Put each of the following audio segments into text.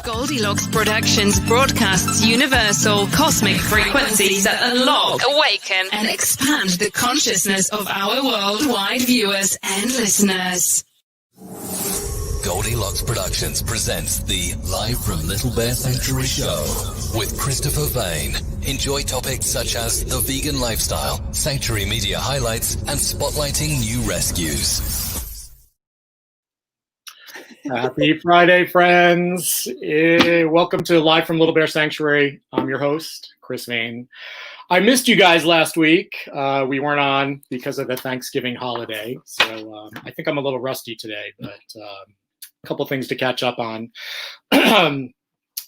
Goldylocks Productions broadcasts universal cosmic frequencies that unlock, awaken, and expand the consciousness of our worldwide viewers and listeners. Goldylocks Productions presents the Live from Little Bear Sanctuary show with Christopher Vane. Enjoy topics such as the vegan lifestyle, sanctuary media highlights, and spotlighting new rescues. Happy Friday, friends. Welcome to Live from Little Bear Sanctuary. I'm your host, Chris Vane. I missed you guys last week. We weren't on because of the Thanksgiving holiday. So I think I'm a little rusty today, but a couple things to catch up on. I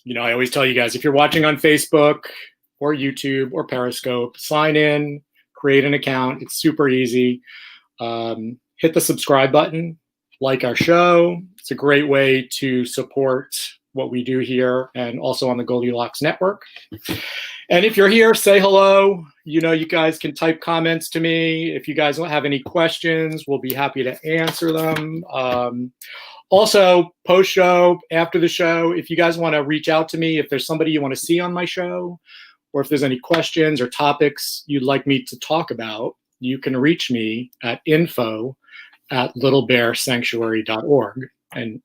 always tell you guys, if you're watching on Facebook or YouTube or Periscope, sign in, create an account. It's super easy. Hit the subscribe button, like our show. It's a great way to support what we do here and also on the Goldylocks network. And if you're here, say hello. You guys can type comments to me. If you guys don't have any questions, we'll be happy to answer them. Also, post-show, after the show, if you guys want to reach out to me, if there's somebody you want to see on my show, or if there's any questions or topics you'd like me to talk about, you can reach me at info@littlebearsanctuary.org. And,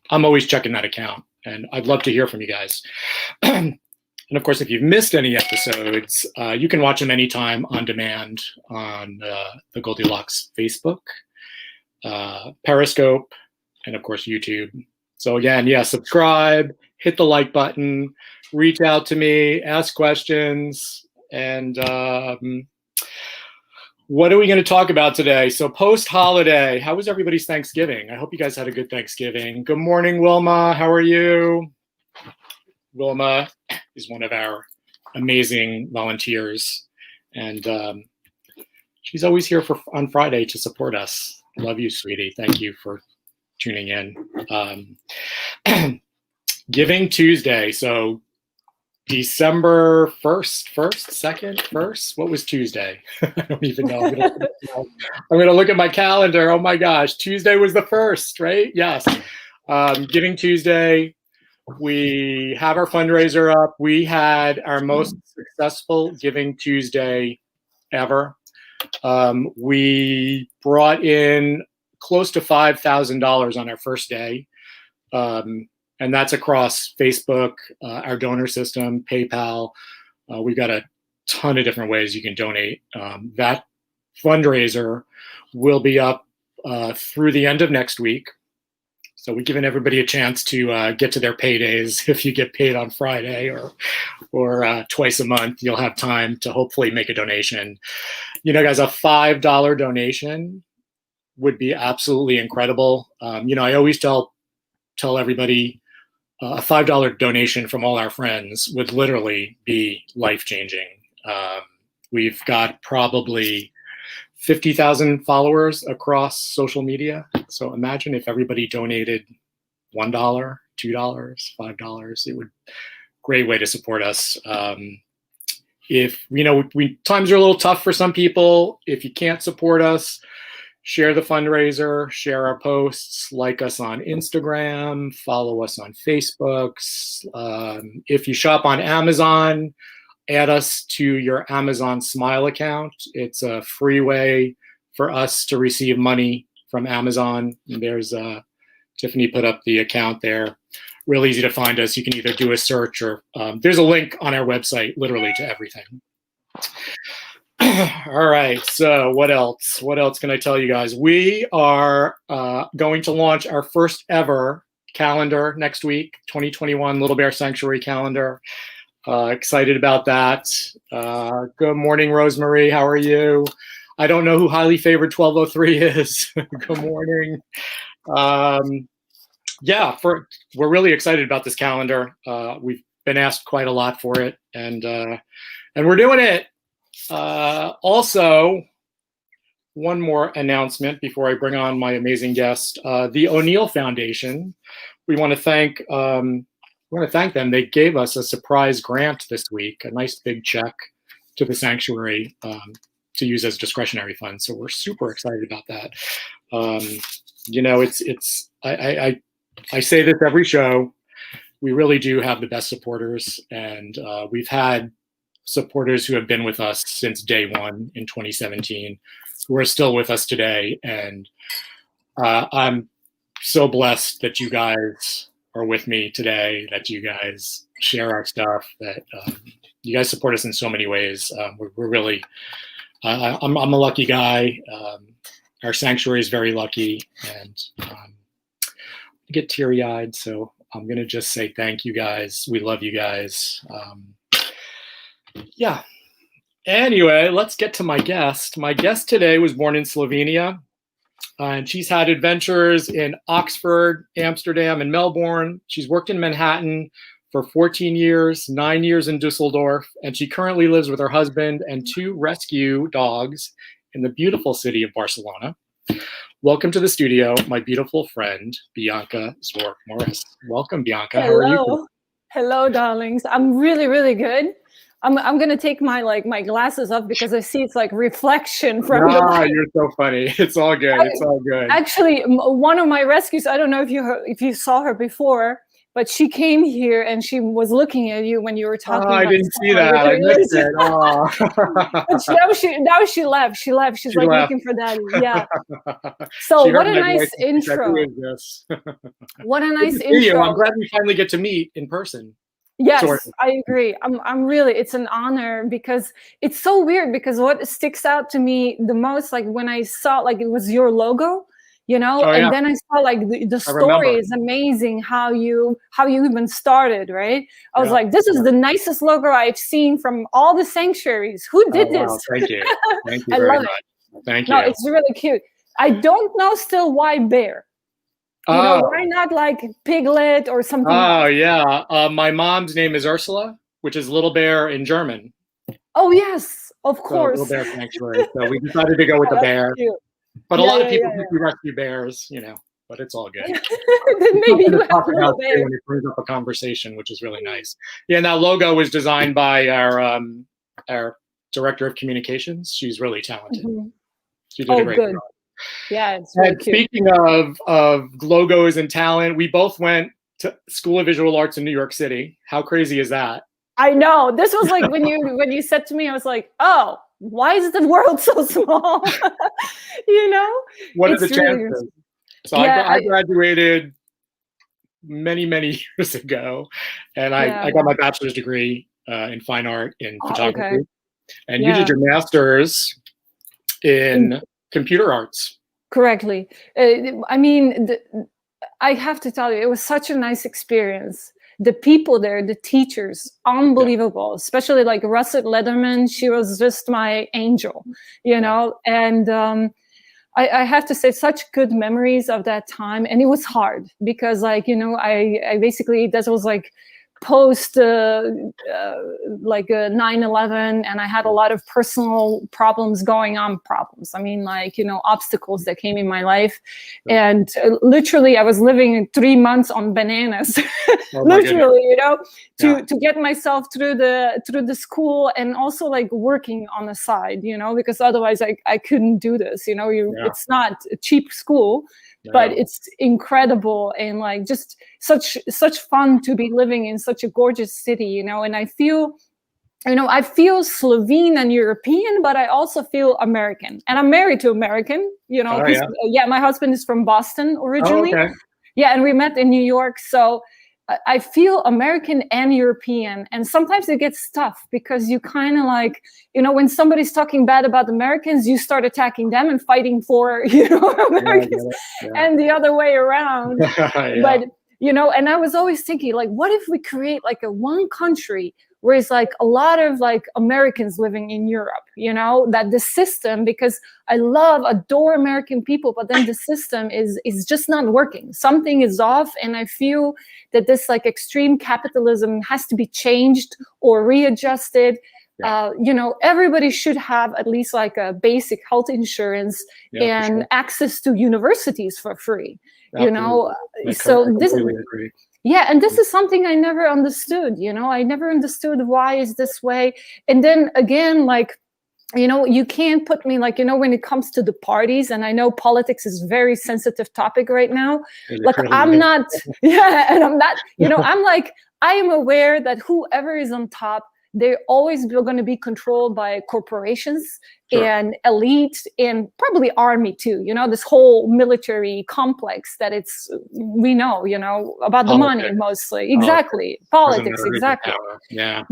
I'm always checking that account, and I'd love to hear from you guys. And of course, if you've missed any episodes, you can watch them anytime on demand on the Goldylocks Facebook, Periscope, and of course, YouTube. So again, subscribe, hit the like button, reach out to me, ask questions, and what are we going to talk about today? So post-holiday, how was everybody's Thanksgiving? I hope you guys had a good Thanksgiving. Good morning, Wilma. How are you? Wilma is one of our amazing volunteers, and she's always here on Friday to support us. Love you, sweetie. Thank you for tuning in. Giving Tuesday. So December 1st, 2nd, 1st? What was Tuesday? I don't even know. I'm going to look at my calendar. Oh my gosh. Tuesday was the 1st, right? Yes. Giving Tuesday. We have our fundraiser up. We had our most successful Giving Tuesday ever. We brought in close to $5,000 on our first day. And that's across Facebook, our donor system, PayPal. We've got a ton of different ways you can donate. That fundraiser will be up through the end of next week. So we're giving everybody a chance to get to their paydays. If you get paid on Friday or twice a month, you'll have time to hopefully make a donation. Guys, a $5 donation would be absolutely incredible. I always tell everybody a $5 donation from all our friends would literally be life-changing. We've got probably 50,000 followers across social media. So imagine if everybody donated $1, $2, $5. It would great way to support us. If times are a little tough for some people. If you can't support us, share the fundraiser, share our posts, like us on Instagram, follow us on Facebook. If you shop on Amazon, add us to your Amazon Smile account. It's a free way for us to receive money from Amazon. There's Tiffany put up the account there. Real easy to find us. You can either do a search or there's a link on our website, literally to everything. All right, so what else? What else can I tell you guys? We are going to launch our first ever calendar next week, 2021 Little Bear Sanctuary calendar. Excited about that. Good morning, Rosemary. How are you? I don't know who Highly Favored 1203 is. Good morning. We're really excited about this calendar. We've been asked quite a lot for it, and we're doing it. Also, one more announcement before I bring on my amazing guest. The O'Neill Foundation. We want to thank them. They gave us a surprise grant this week, a nice big check to the sanctuary to use as discretionary funds. So we're super excited about that. I say this every show. we really do have the best supporters, and we've had supporters who have been with us since day one in 2017, who are still with us today. And I'm so blessed that you guys are with me today, that you guys share our stuff, that you guys support us in so many ways. We're really, I'm a lucky guy. Our sanctuary is very lucky, and I get teary-eyed, so I'm going to just say thank you guys. We love you guys. Yeah. Anyway, let's get to my guest. My guest today was born in Slovenia, and she's had adventures in Oxford, Amsterdam, and Melbourne. She's worked in Manhattan for 14 years, 9 years in Dusseldorf, and she currently lives with her husband and 2 rescue dogs in the beautiful city of Barcelona. Welcome to the studio, my beautiful friend, Bianca Zvore Morris. Welcome, Bianca. Hello. How are you? Hello, darlings. I'm really, really good. I'm gonna take my glasses off because I see it's like reflection from. You're so funny. It's all good. It's all good. Actually, one of my rescues. I don't know if you saw her before, but she came here and she was looking at you when you were talking. I didn't see that. I missed it. But now she left. She's like left. looking for daddy. Yeah. So what a nice intro. Who is this? What a nice intro. I'm glad we finally get to meet in person. Yes, sort of. I agree. I'm really, it's an honor because it's so weird, because what sticks out to me the most, like when I saw, like it was your logo, you know, and then I saw like the story is amazing, how you even started, right? I was like, this is the nicest logo I've seen from all the sanctuaries. Who did this? Wow. Thank you. Thank you I very love much. it. Thank you. No, it's really cute. I don't know still why bear. You know, why not like piglet or something else? Yeah. My mom's name is Ursula, which is little bear in German. Oh, yes, of course. So, little bear sanctuary. So we decided to go with the bear. Cute. But a lot of people think we rescue bears, you know, but it's all good. Then maybe you have little bear. When it brings up a conversation, which is really nice. Yeah, and that logo was designed by our director of communications. She's really talented. Mm-hmm. She did a great job. Yeah, it's really cute. Speaking of logos and talent, we both went to School of Visual Arts in New York City. How crazy is that? I know. This was like when you said to me, I was like, oh, why is the world so small? You know? What are the chances? So I graduated many, many years ago, and I got my bachelor's degree in fine art in photography. Okay. And you did your master's in computer arts. Correctly. I mean, I have to tell you, it was such a nice experience. The people there, the teachers, unbelievable, especially like Russet Leatherman. She was just my angel, you know, and I have to say such good memories of that time. And it was hard because, like, you know, I basically, that was like post like 9/11, and I had a lot of personal problems going on. I mean, like, you know, obstacles that came in my life, and literally I was living 3 months on bananas, literally, you know, to get myself through the school, and also like working on the side, you know, because otherwise I couldn't do this, you know. It's not a cheap school. But it's incredible, and like just such fun to be living in such a gorgeous city, you know. And I feel Slovene and European, but I also feel American. And I'm married to American, you know. My husband is from Boston originally. Yeah, and we met in New York. So I feel American and European, and sometimes it gets tough because you kind of like, you know, when somebody's talking bad about Americans, you start attacking them and fighting for, you know, Americans, and the other way around. But, you know, and I was always thinking, like, what if we create like a one country where it's like a lot of like Americans living in Europe, you know, that the system, because I adore American people, but then the system is just not working. Something is off. And I feel that this like extreme capitalism has to be changed or readjusted. You know, everybody should have at least like a basic health insurance and access to universities for free, you know. So this agree. Yeah, and this is something I never understood, you know. I never understood why is this way. And then again, like you can't put me like, when it comes to the parties, and I know politics is a very sensitive topic right now. Like I'm not, and I'm not, I'm like, I am aware that whoever is on top, they're always going to be controlled by corporations and elite and probably army too. This whole military complex that we know, about the money mostly. Exactly. Politics. Exactly. Yeah.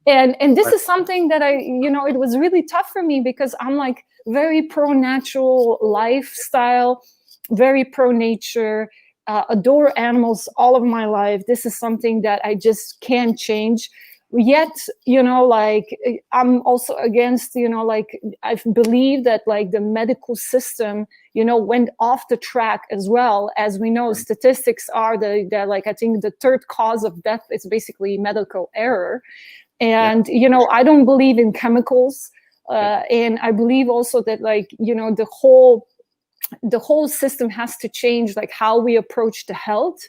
And this is something that it was really tough for me because I'm like very pro-natural lifestyle, very pro-nature, adore animals all of my life. This is something that I just can't change. Yet, like I'm also against, like I believe that like the medical system, went off the track as well. As we know, statistics are like, I think the third cause of death is basically medical error. And, I don't believe in chemicals. And I believe also that like, the whole system has to change, like how we approach the health.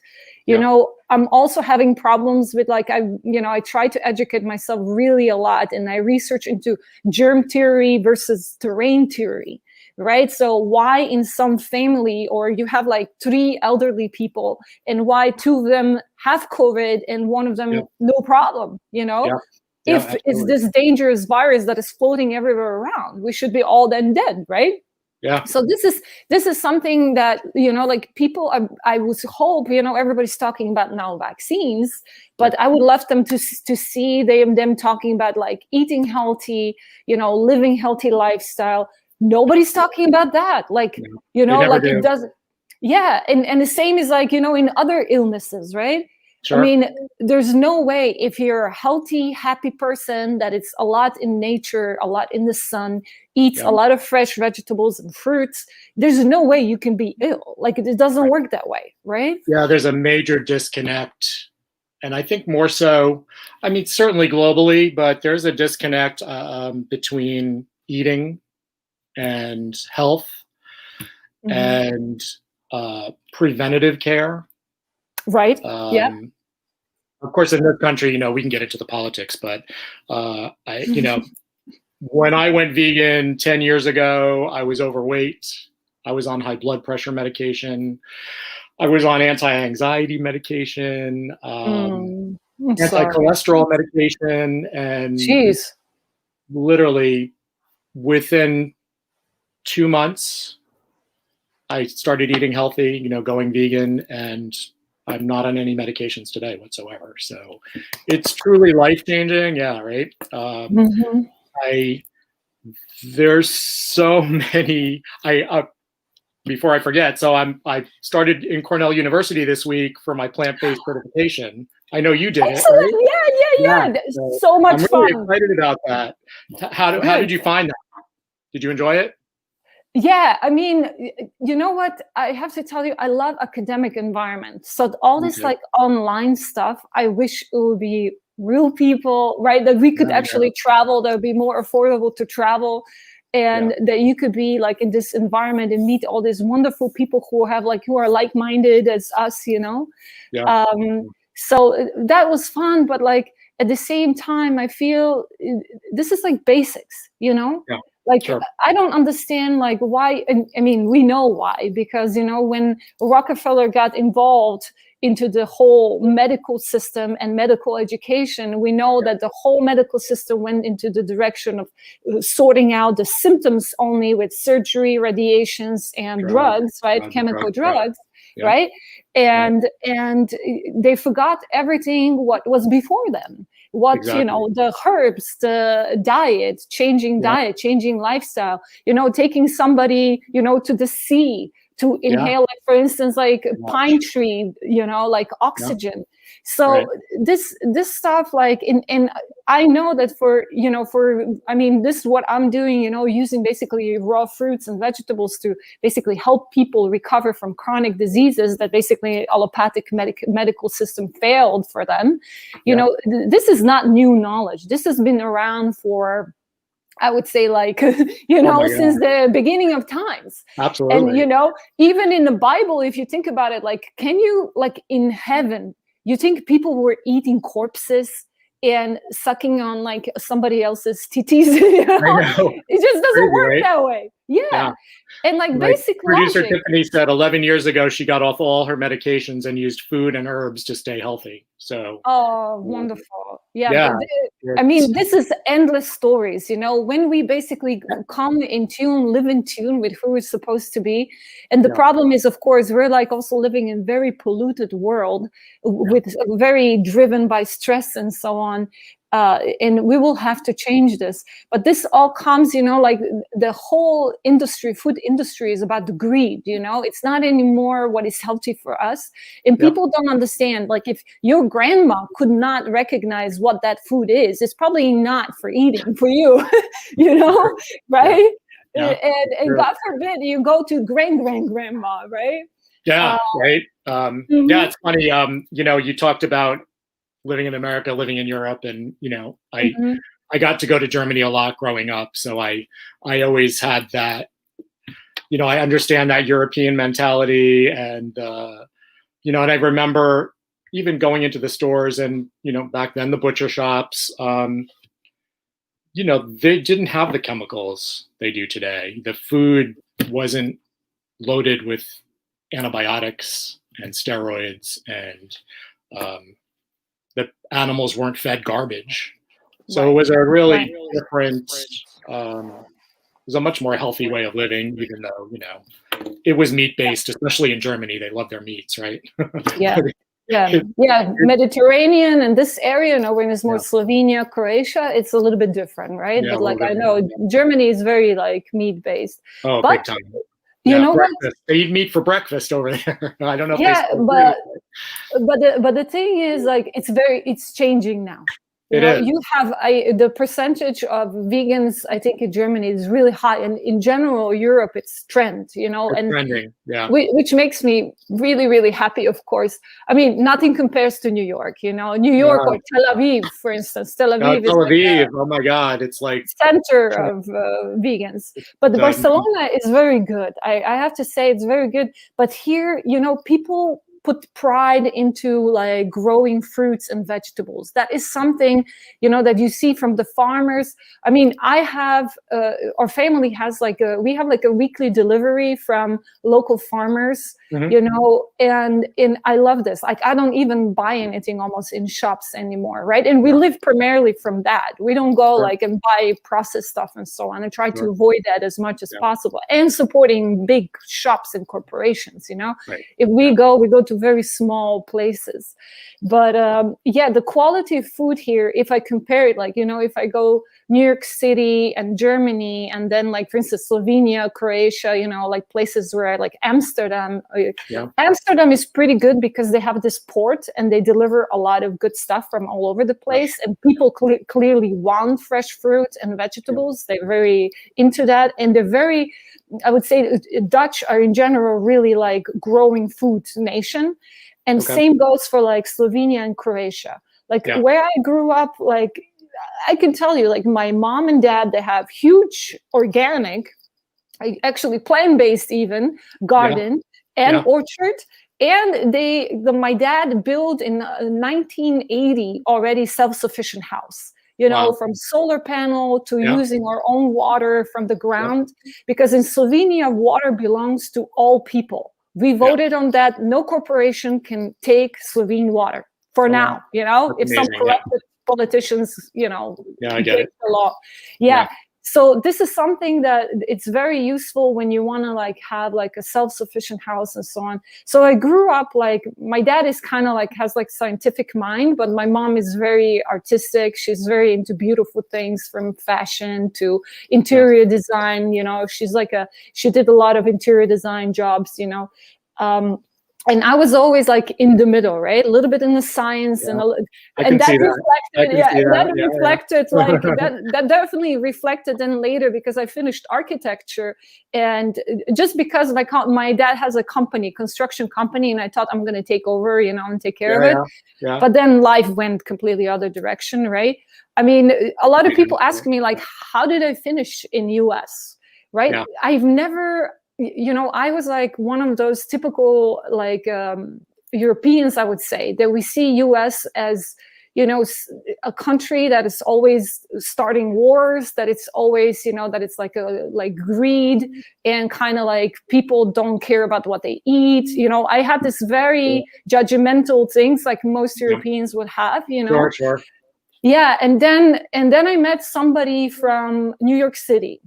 I'm also having problems with like, I try to educate myself really a lot, and I research into germ theory versus terrain theory, right? So why in some family, or you have like 3 elderly people, and why 2 of them have COVID and 1 of them no problem, if it's this dangerous virus that is floating everywhere around, we should be all then dead, right? Yeah. So this is something that, like people, I would hope, everybody's talking about now vaccines, but I would love them to see them talking about like eating healthy, living healthy lifestyle. Nobody's talking about that. Like, like it doesn't. Yeah. And the same is like, in other illnesses, right? Sure. I mean, there's no way if you're a healthy, happy person that it's a lot in nature, a lot in the sun, eats a lot of fresh vegetables and fruits, there's no way you can be ill. Like it doesn't work that way, right? Yeah, there's a major disconnect. And I think more so, I mean, certainly globally, but there's a disconnect between eating and health and preventative care. Right. Of course, in this country, we can get into the politics, but when I went vegan 10 years ago, I was overweight. I was on high blood pressure medication. I was on anti-anxiety medication, anti-cholesterol medication, and literally within 2 months, I started eating healthy, going vegan, and I'm not on any medications today whatsoever. So it's truly life-changing. Yeah, right. There's so many. Before I forget, so I started in Cornell University this week for my plant-based certification. I know you did it. Right? Yeah. So much fun. I'm really excited about that. How did you find that? Did you enjoy it? Yeah, I mean, you know what? I have to tell you, I love academic environments. So all this like online stuff, I wish it would be real people, right? That we could actually travel, that would be more affordable to travel. And that you could be like in this environment and meet all these wonderful people who are like-minded as us, So that was fun, but like at the same time, I feel this is like basics, Like, I don't understand, like, why. I mean, we know why, because, when Rockefeller got involved into the whole medical system and medical education, we know that the whole medical system went into the direction of sorting out the symptoms only with surgery, radiations, and drugs, right? Chemical drugs. Right. And they forgot everything what was before them. The herbs, the diet, changing lifestyle, taking somebody, to the sea to inhale, like, for instance, like pine tree, like oxygen. So this stuff, like, and I know that this is what I'm doing, using basically raw fruits and vegetables to basically help people recover from chronic diseases that basically allopathic medical system failed for them. This is not new knowledge. This has been around for, I would say, like, since the beginning of times. Absolutely. And, even in the Bible, if you think about it, like, can you, like, in heaven, you think people were eating corpses and sucking on like somebody else's titties. You know? I know. It just doesn't Crazy, work right? that way. Yeah. And like basic producer logic. Tiffany said 11 years ago she got off all her medications and used food and herbs to stay healthy. So Wonderful. Yeah. I mean, this is endless stories, you know, when we basically come in tune, live in tune with who we're supposed to be. And the problem is, of course, we're like also living in a very polluted world with very driven by stress and so on. And we will have to change this. But this all comes, you know, like the whole industry, food industry is about the greed, you know, it's not anymore what is healthy for us. And people don't understand, like if your grandma could not recognize what that food is, it's probably not for eating for you, you know, right? And God forbid you go to grandma, right? Yeah, right. Yeah, it's funny. You know, you talked about living in America, living in Europe, and you know, I got to go to Germany a lot growing up, so I always had that. You know, I understand that European mentality, and you know, and I remember even going into the stores, and you know, back then the butcher shops. You know, they didn't have the chemicals they do today. The food wasn't loaded with antibiotics and steroids, and the animals weren't fed garbage. So it was a really different, it was a much more healthy way of living, even though, you know, it was meat-based, especially in Germany. They love their meats, right? Mediterranean and this area, you know, when it's more Slovenia, Croatia, it's a little bit different, right? But like I know Germany is very like meat-based. Oh, big time. You know what? They eat meat for breakfast over there. I don't know if but the thing is, like, it's changing now. You have the percentage of vegans, I think in Germany is really high, and in general Europe it's trend, you know, it's and trending, which makes me really, really happy. Of course, I mean, nothing compares to New York, you know, New York or Tel Aviv, for instance. Tel Aviv is like oh my God, it's like center of vegans. But Barcelona is very good. I have to say it's very good. But here, you know, people put pride into like growing fruits and vegetables. That is something, you know, that you see from the farmers. I mean, I have, our family has we have like a weekly delivery from local farmers, you know, and I love this. Like, I don't even buy anything almost in shops anymore, right? And we live primarily from that. We don't go like and buy processed stuff and so on. I try to avoid that as much as possible, and supporting big shops and corporations, you know. If we go to very small places. But the quality of food here, if I compare it, like, you know, if I go New York City and Germany, and then like, for instance, Slovenia, Croatia, you know, like places where like Amsterdam. Amsterdam is pretty good because they have this port and they deliver a lot of good stuff from all over the place, and people clearly want fresh fruits and vegetables. They're very into that, and they're very, I would say Dutch are in general really like growing food nation. And same goes for like Slovenia and Croatia. Like where I grew up, like I can tell you, like my mom and dad, they have huge organic, actually plant-based even garden and orchard. And my dad built in 1980 already self-sufficient house. You know, from solar panel to using our own water from the ground, because in Slovenia, water belongs to all people. We voted on that. No corporation can take Slovene water for now, you know, if some corrupted politicians, you know, I get it. The law. So this is something that it's very useful when you want to like have like a self-sufficient house and so on. So I grew up like, my dad is kind of like has like scientific mind, but my mom is very artistic. She's very into beautiful things, from fashion to interior design. You know, she did a lot of interior design jobs, you know. And I was always like in the middle, right? A little bit in the science, and that reflected like that definitely reflected then later, because I finished architecture, and just because my dad has a construction company, and I thought I'm going to take over, you know, and take care of it. But then life went completely other direction, right? I mean, a lot of people ask me like, how did I finish in US, right? I've never. You know, I was like one of those typical like Europeans, I would say, that we see US as, a country that is always starting wars, that it's always, that it's like greed, and kind of like people don't care about what they eat. I had this very judgmental things like most Europeans would have, Sure. Yeah. And then I met somebody from New York City,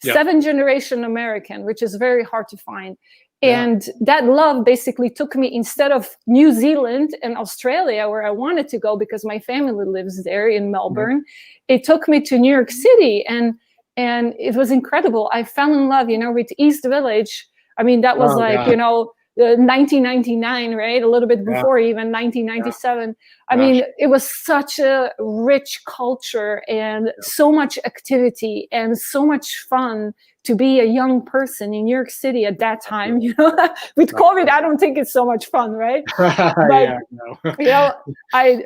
7th generation American, which is very hard to find. And that love basically took me, instead of New Zealand and Australia, where I wanted to go because my family lives there in Melbourne, it took me to New York City, and it was incredible. I fell in love, with East Village. I mean, that was 1999, right? A little bit before even 1997. I mean, it was such a rich culture and so much activity and so much fun to be a young person in New York City at that time. With COVID, I don't think it's so much fun, right? But,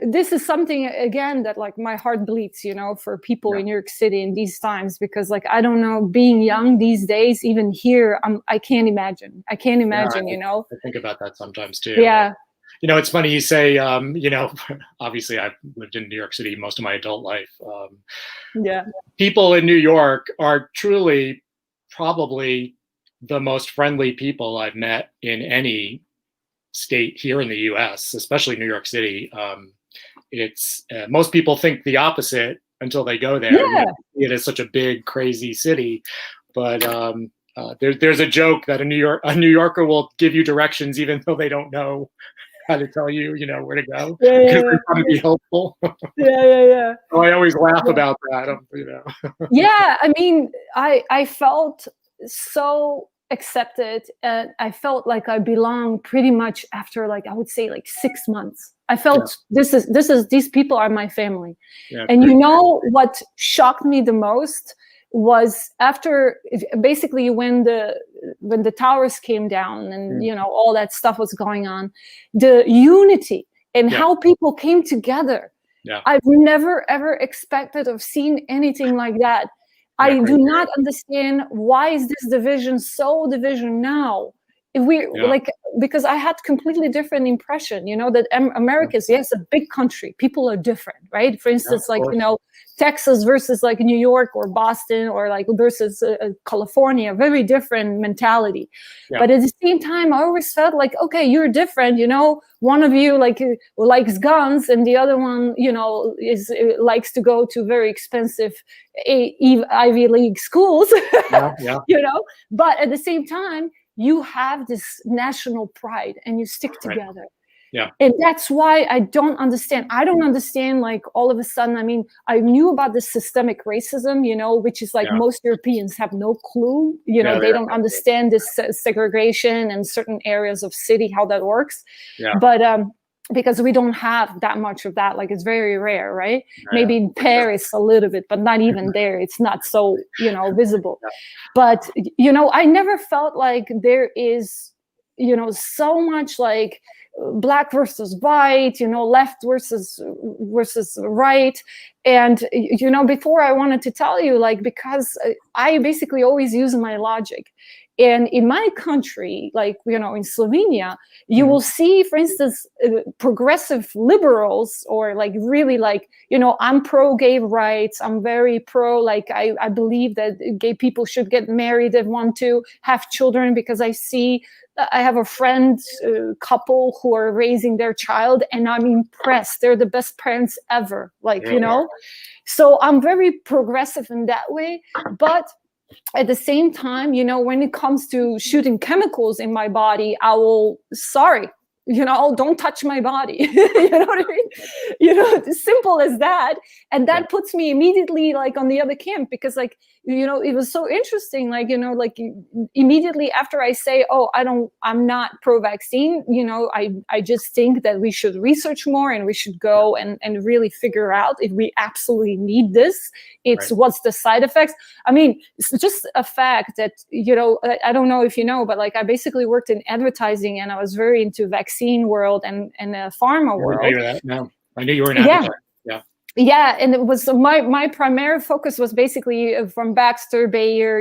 this is something, again, that like my heart bleeds, for people in New York City in these times, because like, I don't know, being young these days, even here, I can't imagine. I think about that sometimes too. Yeah. It's funny you say, obviously I've lived in New York City most of my adult life. People in New York are truly probably the most friendly people I've met in any state here in the US, especially New York City. It's most people think the opposite until they go there. It is such a big, crazy city. But there's a joke that a New Yorker will give you directions even though they don't know how to tell you, where to go, because they want to be helpful. So I always laugh about that. I mean, I felt so accepted, and I felt like I belonged pretty much after, like, I would say like 6 months. I felt these people are my family. And what shocked me the most was after, basically, when the towers came down and all that stuff was going on, the unity and how people came together. I've never ever expected or seen anything like that. I do not understand, why is this division now? Because I had completely different impression, that America is, a big country. People are different, right? For instance, Texas versus like New York or Boston, or like versus California, very different mentality. But at the same time, I always felt like, okay, you're different. One of you likes guns, and the other one, likes to go to very expensive Ivy League schools. But at the same time, you have this national pride and you stick together. And that's why I don't understand. Like, all of a sudden, I mean, I knew about the systemic racism, which is like most Europeans have no clue. They don't understand this segregation in certain areas of city, how that works. But because we don't have that much of that, like, it's very rare, right? Maybe in Paris a little bit, but not even there. It's not so, visible. But, I never felt like there is, so much like black versus white, left versus right. And, before I wanted to tell you, like, because I basically always use my logic. And in my country, like, in Slovenia, you will see, for instance, progressive liberals, or like really like, I'm pro gay rights. I'm very pro, like, I believe that gay people should get married and want to have children, because I have a friend couple who are raising their child, and I'm impressed. They're the best parents ever. Like, so I'm very progressive in that way. But at the same time, when it comes to shooting chemicals in my body, don't touch my body. You know what I mean? Simple as that. And that puts me immediately like on the other camp, because like, it was so interesting. Like, like immediately after I say, I'm not pro-vaccine, I just think that we should research more, and we should go and really figure out if we absolutely need this. What's the side effects? I mean, it's just a fact that, I don't know if you know, but like, I basically worked in advertising, and I was very into vaccine world and pharma world. I knew you were in advertising. Yeah, and it was my primary focus was basically from Baxter, Bayer,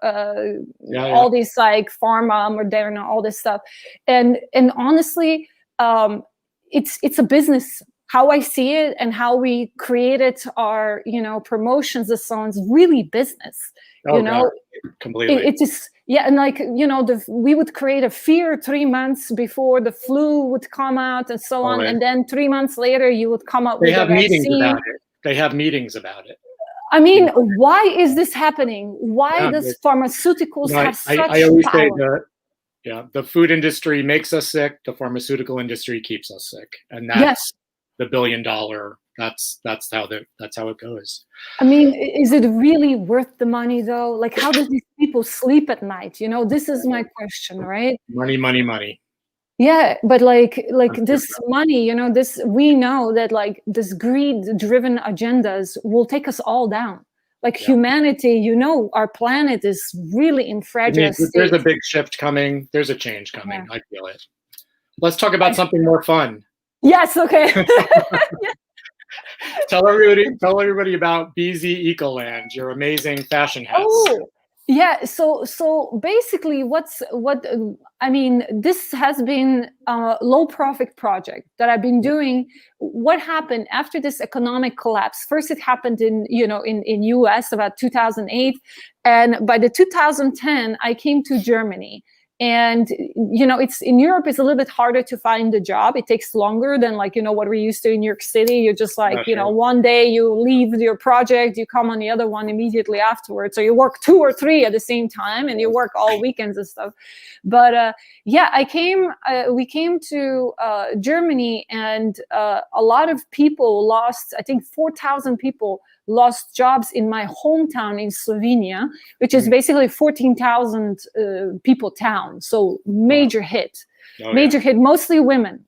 all these like pharma, Moderna, all this stuff, and honestly, it's a business how I see it and how we created our, promotions and so on is really business. God, completely. It is, and like, we would create a fear 3 months before the flu would come out and so on, and then 3 months later you would come up with a vaccine. They have meetings about it. I mean, why is this happening? Why does pharmaceuticals have such I always power? say the food industry makes us sick. The pharmaceutical industry keeps us sick, and that's the $1 billion. That's how it goes. I mean, is it really worth the money though? Like, how does these people sleep at night? This is my question, right? Money, money, money. Yeah, but like this money, this, we know that like this greed-driven agendas will take us all down. Like humanity, our planet is really in fragile state. There's a big shift coming. There's a change coming. I feel it. Let's talk about something more fun. Yes. Okay. Tell everybody about BZ Ecoland, your amazing fashion house. Oh, yeah. So basically, this has been a low profit project that I've been doing. What happened after this economic collapse? First, it happened in US about 2008, and by the 2010, I came to Germany. And, it's in Europe, it's a little bit harder to find a job. It takes longer than what we're used to in New York City. You're just one day you leave your project, you come on the other one immediately afterwards. So you work 2 or 3 at the same time and you work all weekends and stuff. But we came to Germany, and a lot of people lost, I think 4,000 people lost jobs in my hometown in Slovenia, which is basically 14,000 people town. So major hit, hit, mostly women.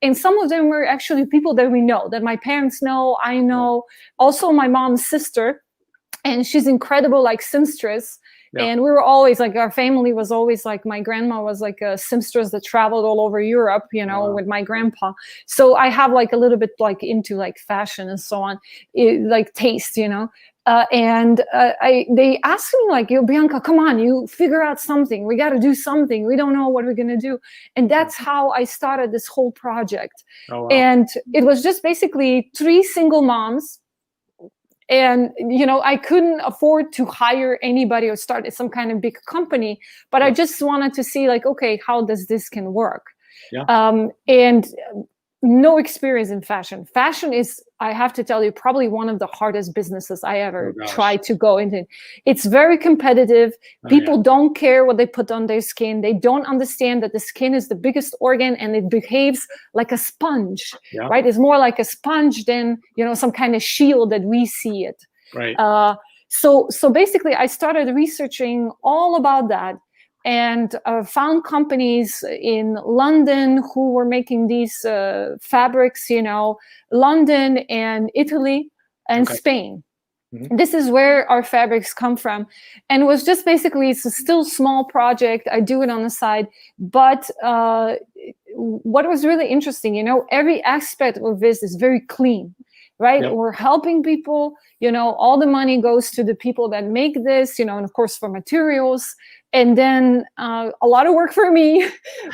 And some of them were actually people that we know, that my parents know, I know, also my mom's sister, and she's incredible, like seamstress. Yeah. And we were always like, our family was always like, my grandma was like a seamstress that traveled all over Europe, with my grandpa. So I have like a little bit like into like fashion and so on, like taste, and they asked me like, Bianca, come on, you figure out something. We got to do something. We don't know what we're going to do. And that's how I started this whole project. Oh, wow. And it was just basically 3 single moms. And, I couldn't afford to hire anybody or start some kind of big company, but I just wanted to see like, okay, how does this can work? Yeah. And no experience in fashion. Fashion is, I have to tell you, probably one of the hardest businesses I ever tried to go into. It's very competitive. People don't care what they put on their skin. They don't understand that the skin is the biggest organ and it behaves like a sponge, right? It's more like a sponge than, some kind of shield that we see it. Right. So basically I started researching all about that, and found companies in London who were making these fabrics, London and Italy and Spain. Mm-hmm. This is where our fabrics come from. And it was just basically, it's a still small project. I do it on the side. But what was really interesting, every aspect of this is very clean. Right? Yep. We're helping people, all the money goes to the people that make this, and of course for materials, and then a lot of work for me.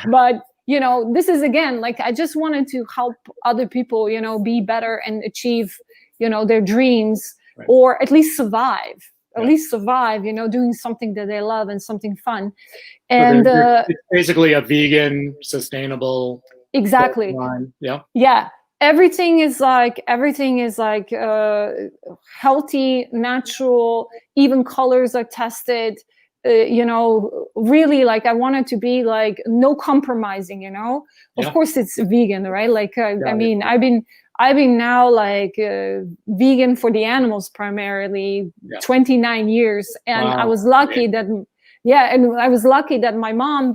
But, this is again, like, I just wanted to help other people, be better and achieve, their dreams, right. Or at least survive. At least survive, doing something that they love and something fun. And so it's basically a vegan, sustainable. Exactly. Line. Yeah. Yeah. Everything is like healthy, natural, even colors are tested, really like I want it to be like no compromising, Of course it's vegan, right? Like, I mean, I've been now like vegan for the animals primarily 29 years. And I was lucky that my mom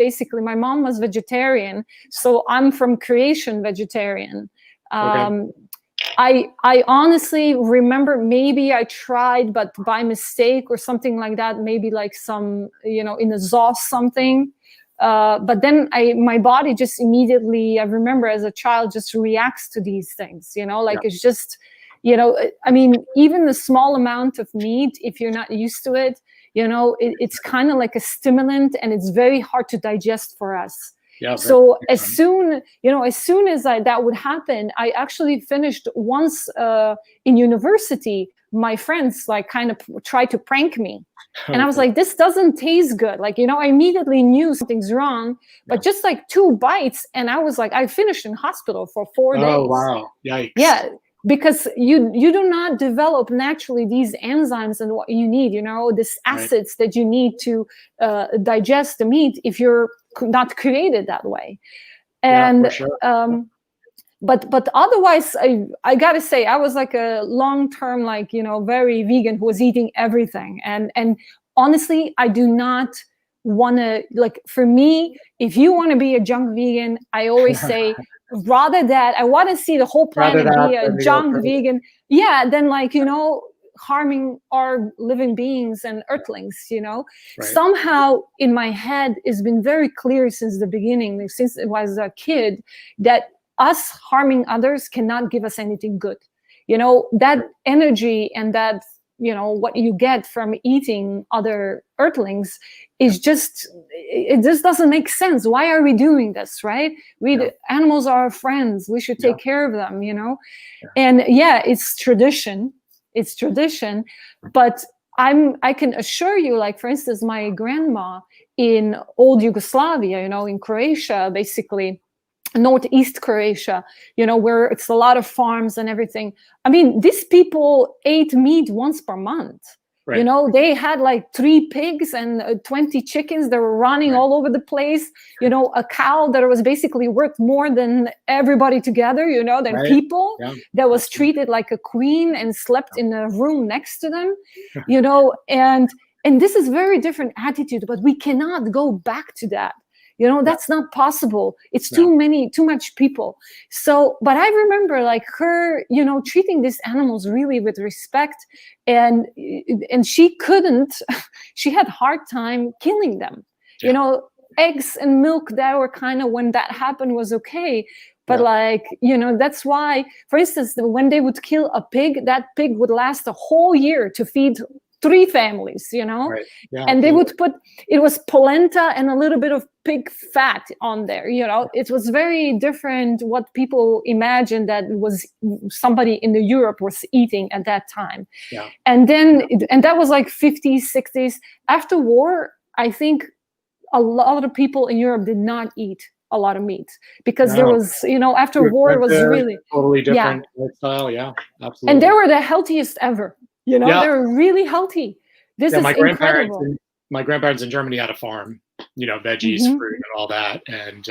was vegetarian. So I'm from creation vegetarian. I honestly remember maybe I tried, but by mistake or something like that, maybe like some, in a sauce something. But then my body just immediately, I remember as a child, just reacts to these things, it's just, I mean, even the small amount of meat, if you're not used to it, it's kind of like a stimulant and it's very hard to digest for us. Yeah. So as soon as that would happen, I actually finished once in university. My friends like kind of tried to prank me. And I was like, this doesn't taste good. Like, I immediately knew something's wrong, but just like 2 bites. And I was like, I finished in hospital for 4 days. Oh, wow. Yikes. Yeah. Because you do not develop naturally these enzymes and what you need, this acids that you need to digest the meat if you're not created that way. And for sure. But otherwise, I gotta say, I was like a long-term, like, very vegan who was eating everything. And honestly, I do not want to, like, for me, if you want to be a junk vegan, I always say, rather that I want to see the whole planet be a junk vegan, than like, harming our living beings and earthlings, Somehow in my head, it's been very clear since the beginning, since I was a kid, that us harming others cannot give us anything good. That energy and that, what you get from eating other earthlings is it just doesn't make sense. Why are we doing this, right? The animals are our friends. We should take care of them, And it's tradition. It's tradition. But I can assure you, like, for instance, my grandma in old Yugoslavia, in Croatia, basically, northeast Croatia, where it's a lot of farms and everything. I mean, these people ate meat once per month. Right. They had like 3 pigs and 20 chickens that were running all over the place. A cow that was basically worth more than everybody together, than people, that was treated like a queen and slept in a room next to them, and this is very different attitude, but we cannot go back to that. That's not possible. It's too much people. So, but I remember like her, treating these animals really with respect, and she had hard time killing them. Eggs and milk, that were kind of, when that happened, was okay. But that's why, for instance, when they would kill a pig, that pig would last a whole year to feed 3 families, and they would put, it was polenta and a little bit of pig fat on there, it was very different what people imagined that was somebody in Europe was eating at that time. And that was like 50s, 60s. After war, I think a lot of people in Europe did not eat a lot of meat because there was, after war, it was really totally different lifestyle. Yeah, absolutely. And they were the healthiest ever. They were really healthy. This is incredible. My grandparents in Germany had a farm, veggies, fruit, and all that. And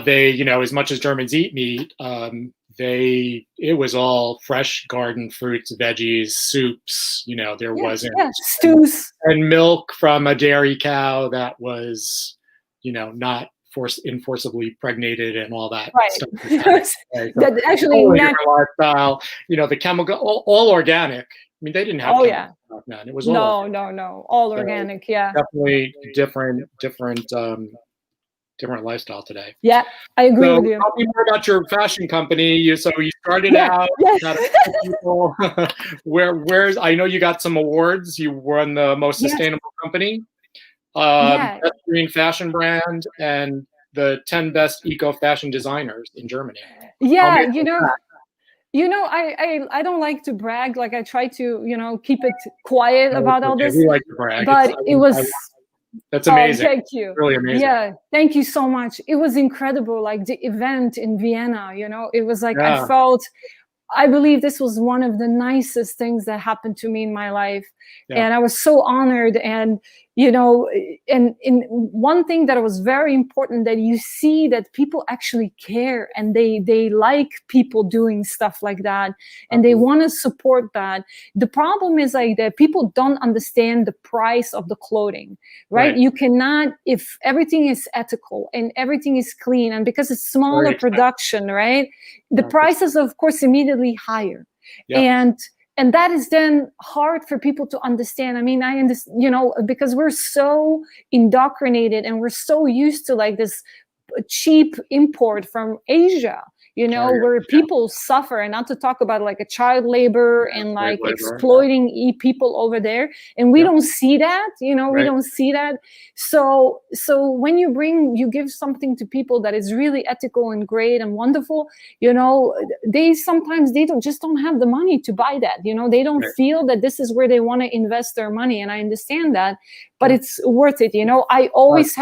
they, as much as Germans eat meat, it was all fresh garden fruits, veggies, soups. There wasn't stews and milk from a dairy cow that was, not forcibly pregnated and all that stuff. That actually lifestyle, the chemical, all organic. I mean, they didn't have stuff, man. It was all organic. Definitely different lifestyle today. Yeah, I agree with you. Tell me more about your fashion company. You started out. People. Where's? I know you got some awards. You won the most sustainable company. Best green fashion brand, and the 10 best eco fashion designers in Germany. I don't like to brag. Like, I try to, keep it quiet about all this. We like to brag. But that's amazing. Thank you. Really amazing. Yeah, thank you so much. It was incredible. Like the event in Vienna, it was like, I believe this was one of the nicest things that happened to me in my life. And I was so honored. And, and one thing that was very important, that you see that people actually care and they like people doing stuff like that. And they want to support that. The problem is like that people don't understand the price of the clothing, right? You cannot, if everything is ethical and everything is clean, and because it's smaller production, right? The prices, of course, immediately higher. And that is then hard for people to understand. I mean, I understand, because we're so indoctrinated and we're so used to like this cheap import from Asia, you know, where people suffer, and not to talk about like a child labor and like exploiting people over there. And we don't see that, you know, we don't see that. So when you give something to people that is really ethical and great and wonderful, you know, they don't have the money to buy that, you know, they don't feel that this is where they want to invest their money. And I understand that, but it's worth it. You know, I always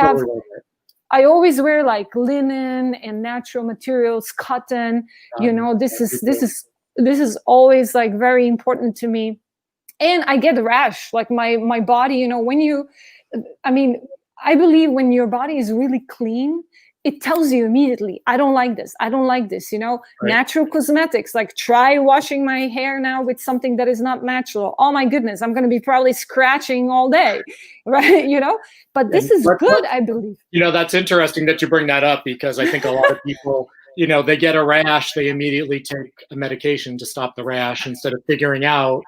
wear like linen and natural materials, cotton, you know, this is always like very important to me. And I get a rash, like my body, you know, I believe when your body is really clean, it tells you immediately, I don't like this, you know, natural cosmetics, like try washing my hair now with something that is not natural. Oh my goodness, I'm going to be probably scratching all day, right? You know, but this is good, I believe. You know, that's interesting that you bring that up, because I think a lot of people, you know, they get a rash, they immediately take a medication to stop the rash instead of figuring out,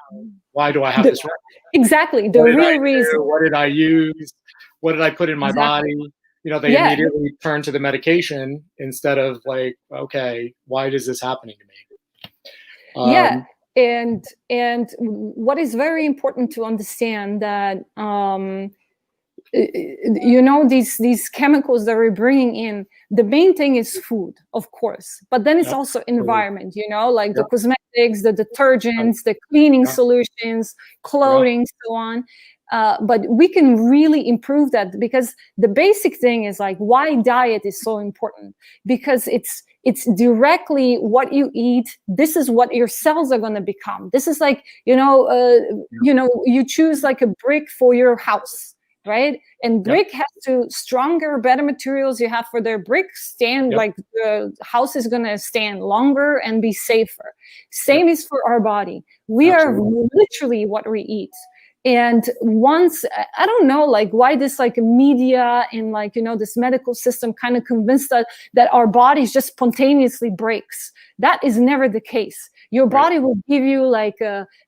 why do I have this rash? Exactly, the real reason. What did I use? What did I put in my body? You know, they immediately turn to the medication instead of like, okay, why is this happening to me? And what is very important to understand that, you know, these chemicals that we're bringing in, the main thing is food, of course, but then it's also environment, you know, like the cosmetics, the detergents, the cleaning solutions, clothing, so on. But we can really improve that, because the basic thing is like, why diet is so important, because it's directly what you eat. This is what your cells are going to become. This is like, you know, you choose like a brick for your house, right? And brick has to stronger, better materials you have for their brick stand, like the house is going to stand longer and be safer. Same is for our body. We are literally what we eat. And once, I don't know, like why this like media and like, you know, this medical system kind of convinced us that our bodies just spontaneously breaks. That is never the case. Your body will give you like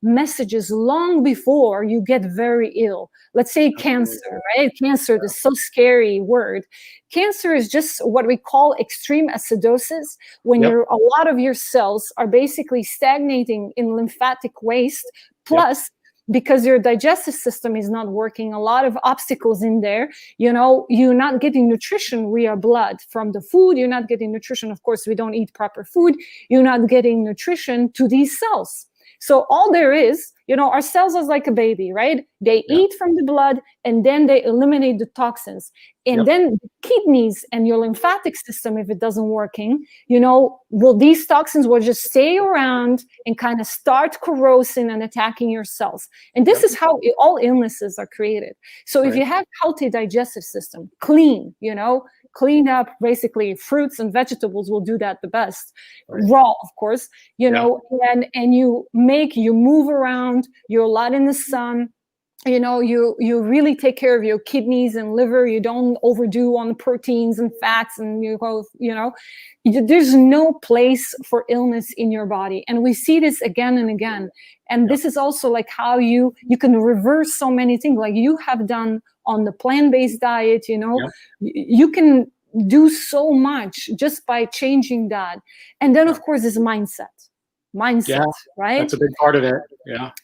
messages long before you get very ill. Let's say cancer, right? Cancer, the so scary word. Cancer is just what we call extreme acidosis, when a lot of your cells are basically stagnating in lymphatic waste, plus because your digestive system is not working, a lot of obstacles in there, you know, you're not getting nutrition via blood from the food, you're not getting nutrition, of course, we don't eat proper food, you're not getting nutrition to these cells. So all there is, you know, our cells are like a baby, right? They eat from the blood and then they eliminate the toxins. And then the kidneys and your lymphatic system, if it doesn't working, you know, these toxins will just stay around and kind of start corrosing and attacking your cells. And this is how all illnesses are created. So if you have healthy digestive system, clean, you know, clean up, basically fruits and vegetables will do that the best. Raw, of course, you know, and you move around, you're a lot in the sun, you know, you really take care of your kidneys and liver, you don't overdo on proteins and fats, and you know, there's no place for illness in your body. And we see this again and again. And this is also like how you can reverse so many things, like you have done on the plant-based diet, you know, you can do so much just by changing that. And then of course is mindset, right? That's a big part of it.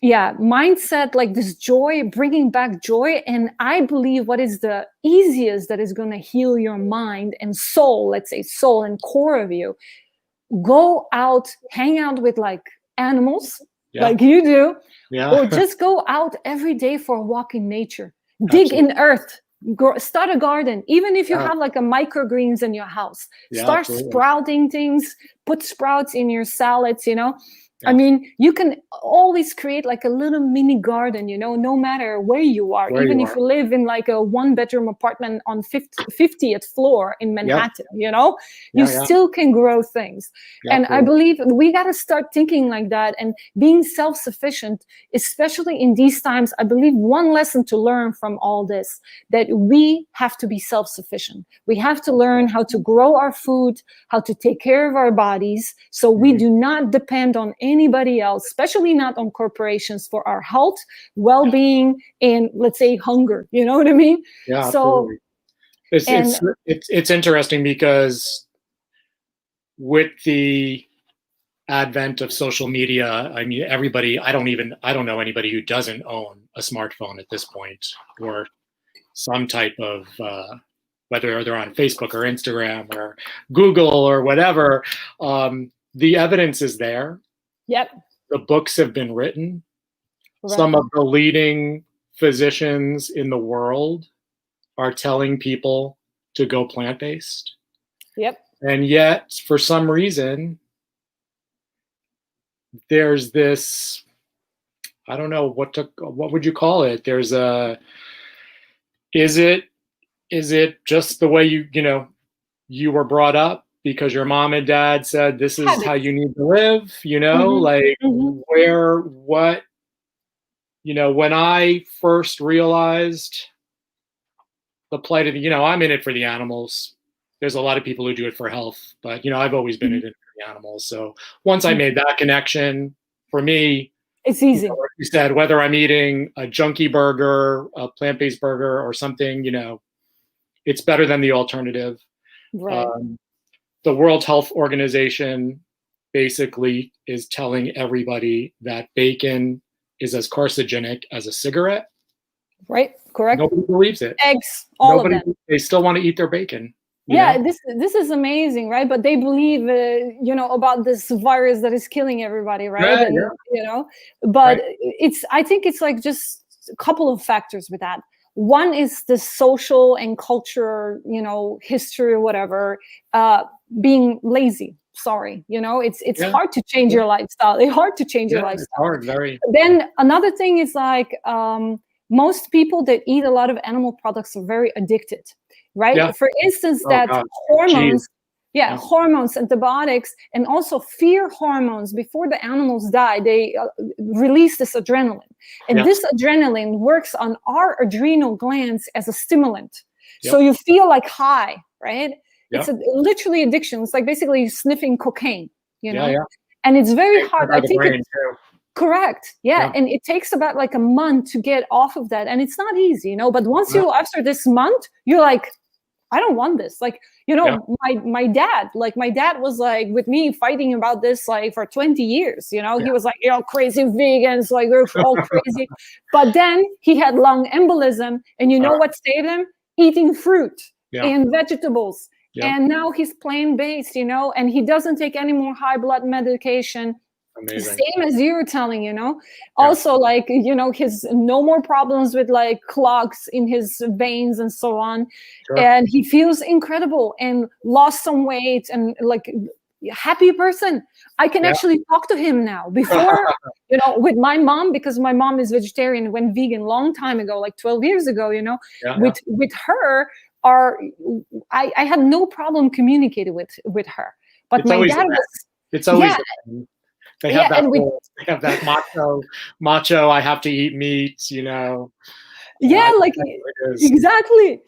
Mindset, like this joy, bringing back joy. And I believe what is the easiest that is going to heal your mind and soul, let's say soul and core of you, go out, hang out with like animals, like you do, or just go out every day for a walk in nature. Dig in earth, start a garden, even if you have like a microgreens in your house, start sprouting things, put sprouts in your salads, you know. I mean, you can always create like a little mini garden, you know, no matter where you are, even if you live in like a 1-bedroom apartment on 50th floor in Manhattan, you know, you still can grow things. And I believe we got to start thinking like that and being self-sufficient, especially in these times. I believe one lesson to learn from all this, that we have to be self-sufficient. We have to learn how to grow our food, how to take care of our bodies, so we do not depend on anybody else, especially not on corporations, for our health, well-being, and let's say hunger. You know what I mean? So, absolutely. It's interesting because with the advent of social media, I mean, everybody, I don't know anybody who doesn't own a smartphone at this point, or some type of, whether they're on Facebook or Instagram or Google or whatever, the evidence is there. Yep. The books have been written. Right. Some of the leading physicians in the world are telling people to go plant-based. Yep. And yet, for some reason, there's this, I don't know what would you call it? There's a, is it just the way you were brought up because your mom and dad said this is how you need to live, when I first realized the plight of I'm in it for the animals. There's a lot of people who do it for health, but I've always been in it for the animals. So once I made that connection, for me, it's easy. Like you said, whether I'm eating a junky burger, a plant-based burger, or something, it's better than the alternative. Right. The World Health Organization basically is telling everybody that bacon is as carcinogenic as a cigarette. Right. Correct. Nobody believes it. Eggs, all of them. They still want to eat their bacon. Yeah, this is amazing, right? But they believe, about this virus that is killing everybody, right? But I think it's like just a couple of factors with that. One is the social and culture, history or whatever, being lazy. Sorry, it's hard to change your lifestyle. It's hard to change your lifestyle. It's hard, very. Then another thing is like most people that eat a lot of animal products are very addicted. Right. Yeah. For instance, hormones, hormones, antibiotics, and also fear hormones before the animals die, they release this adrenaline. And this adrenaline works on our adrenal glands as a stimulant. So you feel like high, right? It's literally addiction. It's like basically sniffing cocaine, and it's very hard. I think it's correct. Yeah. And it takes about like a month to get off of that. And it's not easy, but once after this month, you're like, I don't want this. Like, my dad was like with me fighting about this like for 20 years, he was like, crazy vegans, like they're all crazy. But then he had lung embolism and what saved him? Eating fruit and vegetables. And now he's plant-based, and he doesn't take any more high blood medication. Amazing. Same as you were telling, also like, his no more problems with like clogs in his veins and so on. Sure. And he feels incredible and lost some weight and like happy person. I can actually talk to him now. Before, with my mom, because my mom is vegetarian, went vegan long time ago, like 12 years ago, with her, I had no problem communicating with her. But it's my dad was, it's always They have that macho. I have to eat meat, like exactly.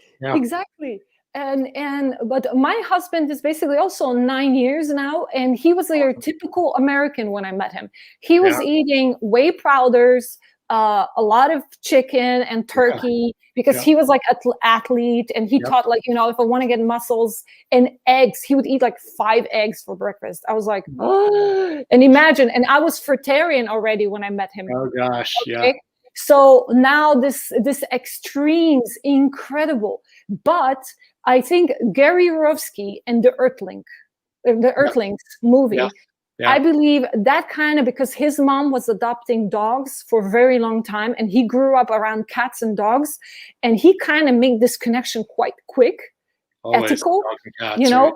But my husband is basically also 9 years now, and he was a typical American when I met him. He was eating whey powders, a lot of chicken and turkey because he was like an athlete, and he thought like, if I want to get muscles, and eggs, he would eat like 5 eggs for breakfast. I was like, oh, and imagine, and I was fruitarian already when I met him. Oh gosh. Okay? So now this extreme's incredible. But I think Gary Yourofsky and the Earthlings movie, I believe that kind of, because his mom was adopting dogs for a very long time, and he grew up around cats and dogs, and he kind of made this connection quite quick. Always ethical, cats, right?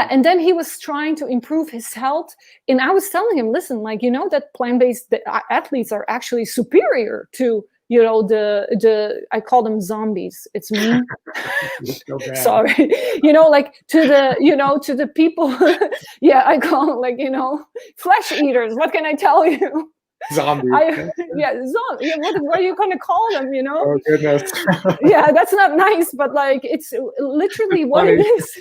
And then he was trying to improve his health, and I was telling him, listen, like, that plant-based athletes are actually superior to I call them zombies. It's mean. So sorry. Like to the people. I call them like, flesh eaters. What can I tell you? Zombies. Zombie. What are you going to call them, Oh, goodness. That's not nice, but like, it's literally what it is.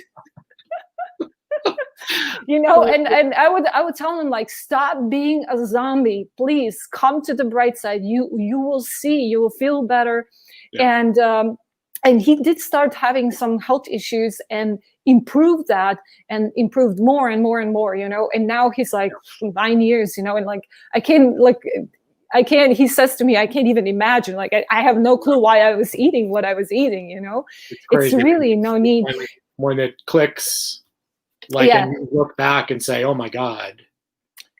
And I would tell them, like, stop being a zombie, please come to the bright side. You will see, you will feel better. And And he did start having some health issues and improved that and improved more and more and more, and now he's like 9 years, and like, I can't, he says to me, I can't even imagine, like, I have no clue why I was eating what I was eating, it's really no need. When it clicks, like, and you look back and say, oh my God,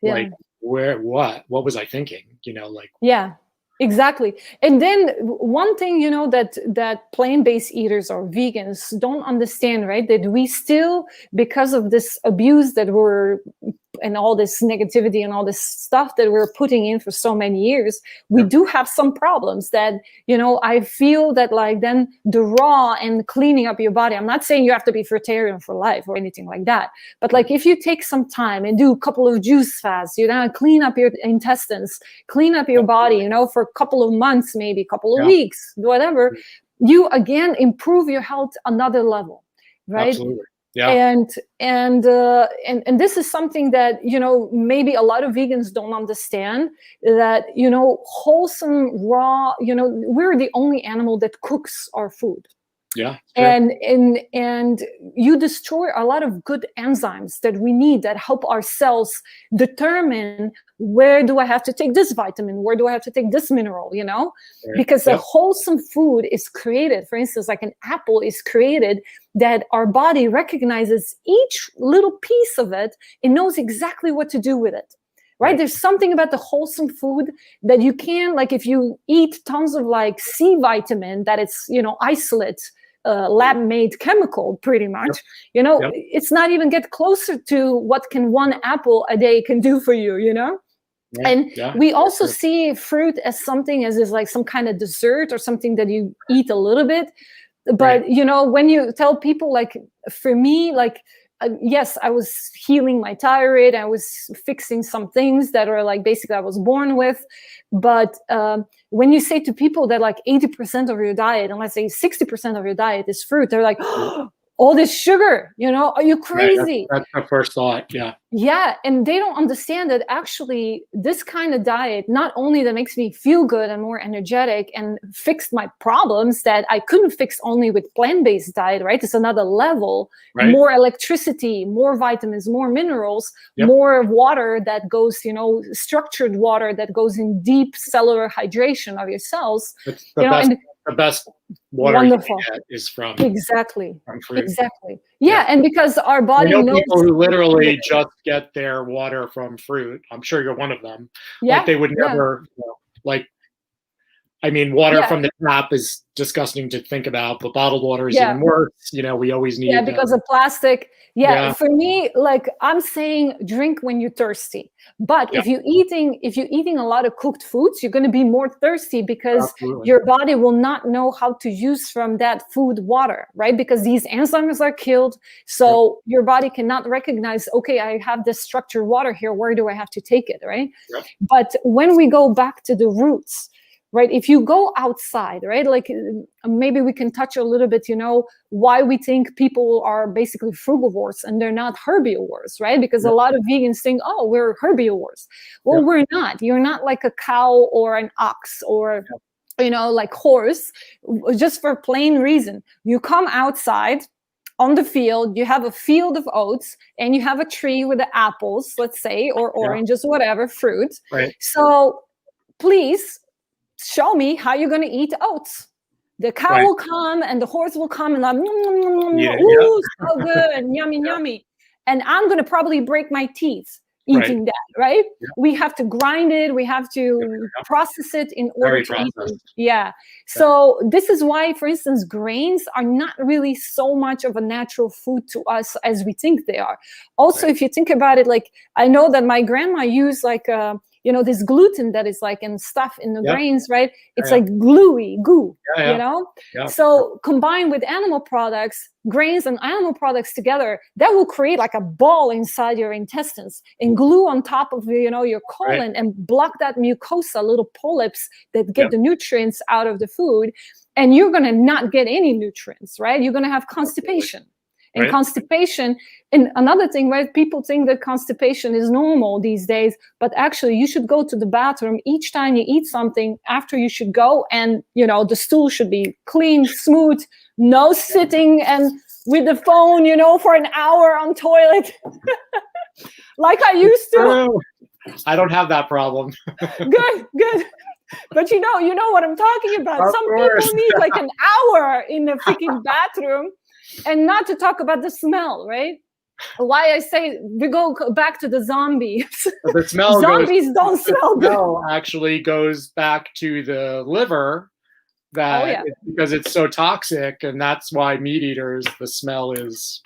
like, what was I thinking? Yeah. Exactly. And then one thing, that plant-based eaters or vegans don't understand, right? That we still, because of this abuse and all this negativity and all this stuff that we're putting in for so many years, we do have some problems that, I feel that, like, then the raw and cleaning up your body, I'm not saying you have to be vegetarian for life or anything like that, but like, if you take some time and do a couple of juice fasts, clean up your intestines, clean up your body, for a couple of months, maybe a couple of weeks, whatever, you again improve your health another level, right? Absolutely. Yeah. And this is something that, maybe a lot of vegans don't understand, that, wholesome, raw, we're the only animal that cooks our food. Yeah. Sure. And you destroy a lot of good enzymes that we need, that help our cells determine, where do I have to take this vitamin? Where do I have to take this mineral? Right. Because a wholesome food is created. For instance, like an apple is created that our body recognizes each little piece of it and knows exactly what to do with it. Right? There's something about the wholesome food that you can, like, if you eat tons of like C vitamin, that it's, isolate, lab-made chemical, pretty much, it's not even get closer to what can one apple a day can do for you, Yeah. And we also see fruit as something as is like some kind of dessert or something that you eat a little bit. But, when you tell people, like, for me, like, yes, I was healing my thyroid. I was fixing some things that are like, basically I was born with. But when you say to people that like 80% of your diet, and let's say 60% of your diet is fruit, they're like, oh, all this sugar, are you crazy? Right, that's my first thought. Yeah. Yeah. And they don't understand that actually this kind of diet, not only that makes me feel good and more energetic and fixed my problems that I couldn't fix only with plant-based diet, right? It's another level, more electricity, more vitamins, more minerals, more water that goes, structured water that goes in deep cellular hydration of your cells. It's the best water you can get is from fruit. Exactly. Yeah, and because our body knows people who literally just get their water from fruit. I'm sure you're one of them. Yeah, like they would never water from the tap is disgusting to think about, but bottled water is even worse. We always need because of plastic. For me, like, I'm saying drink when you're thirsty. But if you're eating a lot of cooked foods, you're going to be more thirsty because your body will not know how to use from that food water, right? Because these enzymes are killed. So your body cannot recognize, okay, I have this structured water here. Where do I have to take it, right? But when we go back to the roots, right? If you go outside, right? Like, maybe we can touch a little bit, why we think people are basically frugivores and they're not herbivores, right? Because a lot of vegans think, oh, we're herbivores. Well, we're not. You're not like a cow or an ox or, like horse, just for plain reason. You come outside on the field, you have a field of oats and you have a tree with the apples, let's say, or oranges, whatever, fruit. Right. So please, show me how you're going to eat oats. The cow will come and the horse will come and like, so good and yummy. And I'm going to probably break my teeth eating that, right? Yeah. We have to grind it. We have to process it in order to eat it. Yeah. So this is why, for instance, grains are not really so much of a natural food to us as we think they are. Also, if you think about it, like, I know that my grandma used like, this gluten that is like in stuff in the grains, right? It's like goo, So combined with animal products, grains and animal products together, that will create like a ball inside your intestines and glue on top of, your colon and block that mucosa, little polyps that get the nutrients out of the food. And you're going to not get any nutrients, right? You're going to have constipation. And constipation, and another thing, right? People think that constipation is normal these days, but actually you should go to the bathroom each time you eat something. After you should go, and the stool should be clean, smooth, no sitting and with the phone, for an hour on toilet, like I used to. I don't have that problem. Good. But you know what I'm talking about. Some people need like an hour in the freaking bathroom, and not to talk about the smell, right? Why I say we go back to the zombies. The smell zombies don't smell good. The smell actually goes back to the liver, because it's so toxic, and that's why meat eaters, the smell is.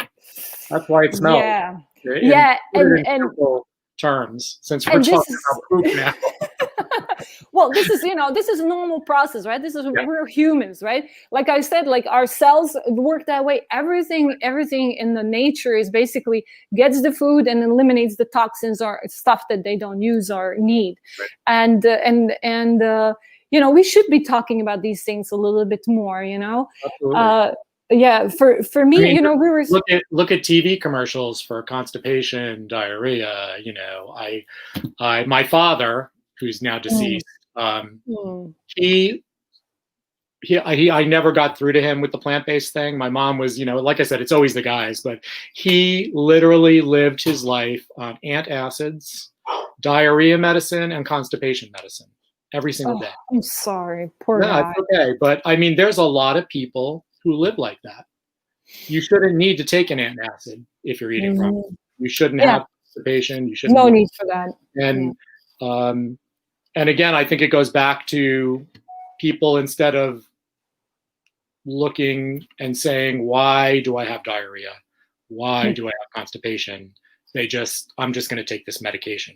That's why it smells. Yeah, and terms, since we're talking about poop now. Well, this is a normal process, right? We're humans, right? Like I said, like our cells work that way. Everything in the nature is basically gets the food and eliminates the toxins or stuff that they don't use or need. Right. And we should be talking about these things a little bit more, Absolutely. For me, we were look at TV commercials for constipation, diarrhea. My father, who's now deceased, I never got through to him with the plant-based thing. My mom was, like I said, it's always the guys, but he literally lived his life on antacids, diarrhea medicine, and constipation medicine every single day. I'm sorry, poor guy. It's okay, but I mean, there's a lot of people who live like that. You shouldn't need to take an antacid if you're eating wrong. You shouldn't have constipation. You shouldn't. No need for that. And again, I think it goes back to people, instead of looking and saying, why do I have diarrhea? Why do I have constipation? I'm just going to take this medication.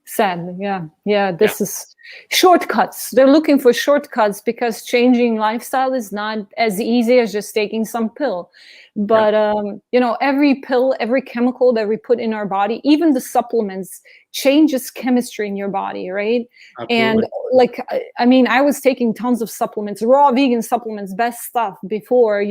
Sad. Yeah. This is shortcuts. They're looking for shortcuts because changing lifestyle is not as easy as just taking some pill. But, every pill, every chemical that we put in our body, even the supplements, changes chemistry in your body, right? Absolutely. And I was taking tons of supplements, raw vegan supplements, best stuff before,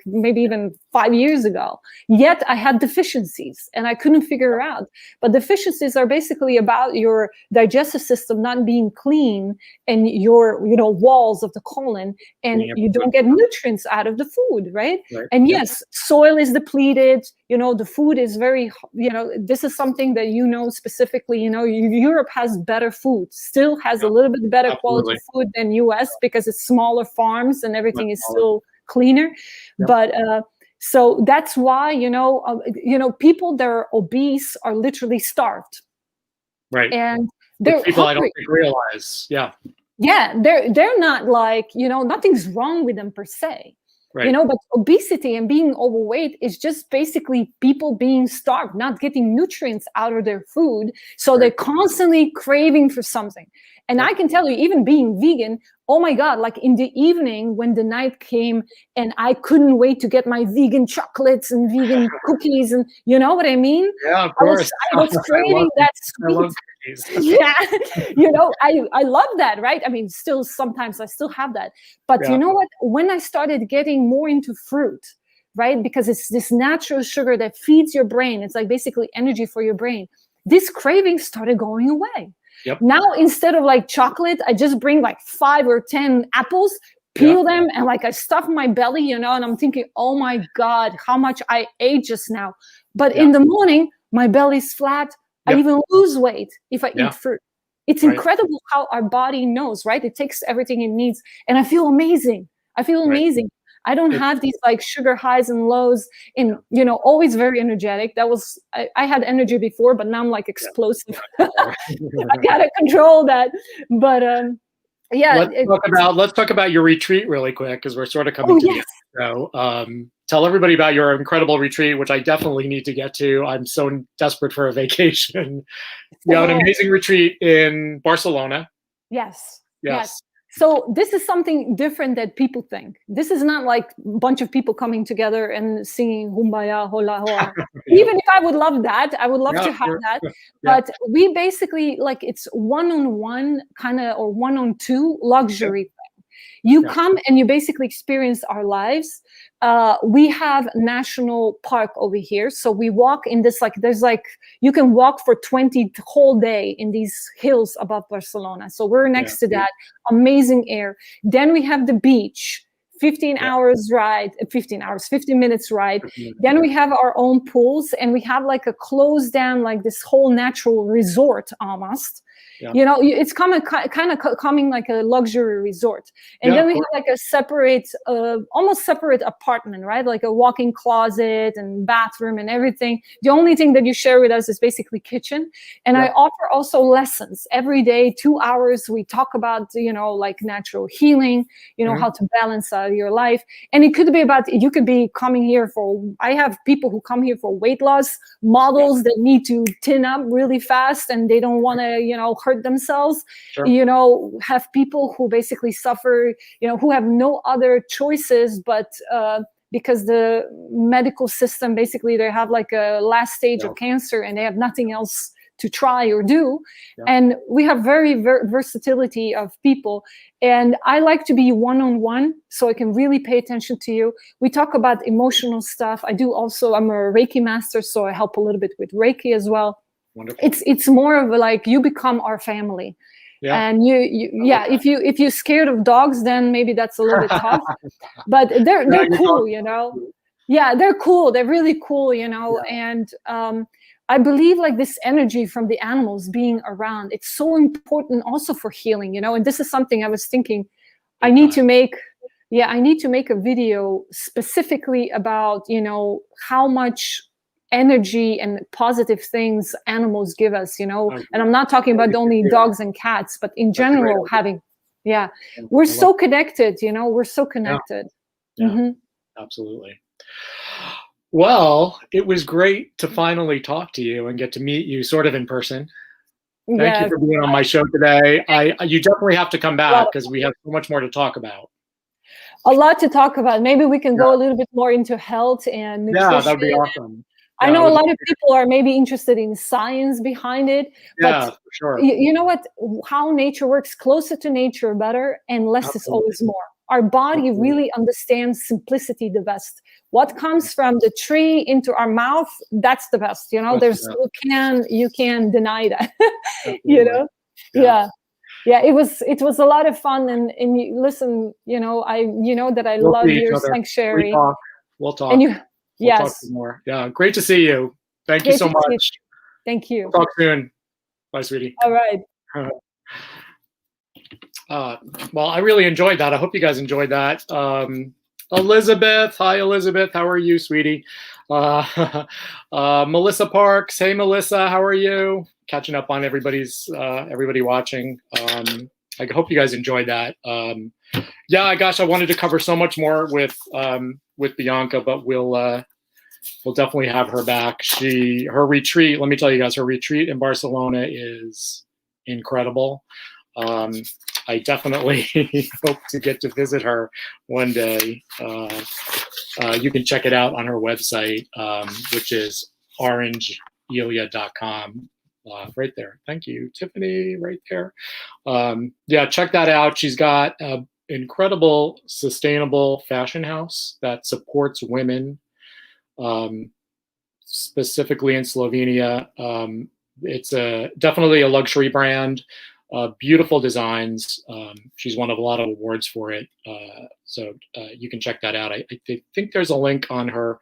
maybe even 5 years ago. Yet I had deficiencies and I couldn't figure out. But deficiencies are basically about your digestive system not being clean and your, walls of the colon, and you don't get nutrients out of the food, right? And yes, soil is depleted. The food is very, this is something that specifically, Europe has better food, still has a little bit better quality food than US because it's smaller farms and everything is still cleaner. But so that's why, people that are obese are literally starved. Right. And they're people hungry. I don't think realize. Yeah, they're not like, nothing's wrong with them per se. Right. But obesity and being overweight is just basically people being starved, not getting nutrients out of their food. So they're constantly craving for something. And I can tell you, even being vegan, oh my God, like in the evening when the night came and I couldn't wait to get my vegan chocolates and vegan cookies, and you know what I mean? Yeah, of course. I was craving that sweet. Yeah, I love that, right? I mean, still sometimes I still have that. But you know what? When I started getting more into fruit, right? Because it's this natural sugar that feeds your brain. It's like basically energy for your brain. This craving started going away. Yep. Now, instead of like chocolate, I just bring like 5 or 10 apples, peel them, and like I stuff my belly, and I'm thinking, oh my God, how much I ate just now. But in the morning, my belly's flat. I even lose weight if I eat fruit. It's incredible how our body knows, right? It takes everything it needs. And I feel amazing. Amazing. I don't have these like sugar highs and lows, and always very energetic. That was I had energy before, but now I'm like explosive. I gotta control that. But let's talk about your retreat really quick, because we're sort of coming to the end. So tell everybody about your incredible retreat, which I definitely need to get to. I'm so desperate for a vacation. You have an amazing retreat in Barcelona. Yes. So this is something different that people think. This is not like a bunch of people coming together and singing Humbaya, Hola, Hoa. Even if I would love that, I would love to have that. But we basically, like, it's one-on-one kind of, or one-on-two luxury thing. You come and you basically experience our lives. We have national park over here. So we walk in this, like, there's like, you can walk for 20 whole day in these hills above Barcelona. So we're next to that. Amazing air. Then we have the beach. 15 minutes ride. Then we have our own pools, and we have like a closed down, like this whole natural resort almost. You know, it's kind of coming like a luxury resort. And then we have like a separate, almost separate apartment, right? Like a walk-in closet and bathroom and everything. The only thing that you share with us is basically kitchen. And I offer also lessons every day, 2 hours. We talk about, you know, like natural healing, you know, how to balance your life. And it could be about, you could be coming here for, I have people who come here for weight loss, models that need to tin up really fast and they don't want to, you know, hurt themselves. You know, have people who basically suffer, you know, who have no other choices but because the medical system, basically they have like a last stage of cancer and they have nothing else to try or do. And we have very versatility of people. And I like to be one-on-one so I can really pay attention to you. We talk about emotional stuff. I'm a Reiki master, so I help a little bit with Reiki as well. Wonderful. It's more of a, like, you become our family. And if you're scared of dogs, then maybe that's a little bit tough. But they're cool, you know. Yeah, they're cool. They're really cool, you know. And I believe like this energy from the animals being around, it's so important also for healing, you know. And this is something I was thinking I need to make a video specifically about, you know, how much energy and positive things animals give us, you know. And I'm not talking about only dogs and cats, but in general having, we're so connected, you know, we're so connected. Absolutely. Well, it was great to finally talk to you and get to meet you sort of in person. Thank you for being on my show today. You definitely have to come back because we have so much more to talk about. A lot to talk about. Maybe we can go a little bit more into health and nutrition. Yeah, that'd be awesome. I know a lot of people are maybe interested in science behind it. But for sure. You know what? How nature works, closer to nature, better, and less is always more. Our body really understands simplicity the best. What comes from the tree into our mouth, that's the best. You know, you can deny that. You know, it was a lot of fun. And you, listen, you know, that I love your sanctuary. We'll talk. And we'll talk some more. Yeah, great to see you. Thank you so much. Thank you. We'll talk soon. Bye, sweetie. All right. Well, I really enjoyed that. I hope you guys enjoyed that. Elizabeth, hi Elizabeth, how are you, sweetie? Melissa Parks, hey Melissa, how are you? Catching up on everybody watching. I hope you guys enjoyed that. Yeah, gosh, I wanted to cover so much more with Bianca, but we'll definitely have her back. Her retreat, let me tell you guys, her retreat in Barcelona is incredible. I definitely hope to get to visit her one day. You can check it out on her website, which is orangeelia.com. Right there. Thank you, Tiffany, right there. Yeah, check that out. She's got an incredible sustainable fashion house that supports women, specifically in Slovenia. It's definitely a luxury brand. Beautiful designs. She's won a lot of awards for it. So you can check that out. I think there's a link on her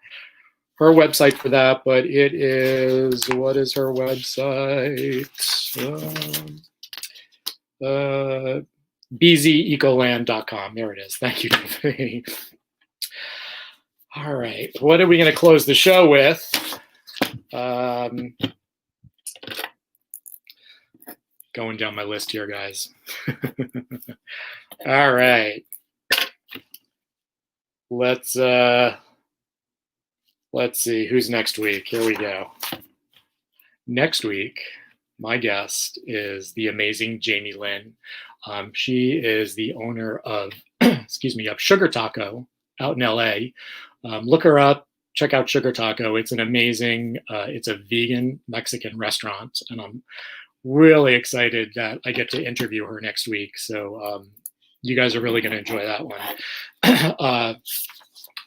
website for that, but it is, what is her website? bzecoland.com. There it is. Thank you, Tiffany. All right. What are we going to close the show with? Going down my list here, guys. All right. Let's see who's next week. Here we go. Next week, my guest is the amazing Jamie Lynn. She is the owner of, of Sugar Taco out in LA. Look her up. Check out Sugar Taco. It's an amazing, it's a vegan Mexican restaurant, and I'm really excited that I get to interview her next week. So You guys are really going to enjoy that one.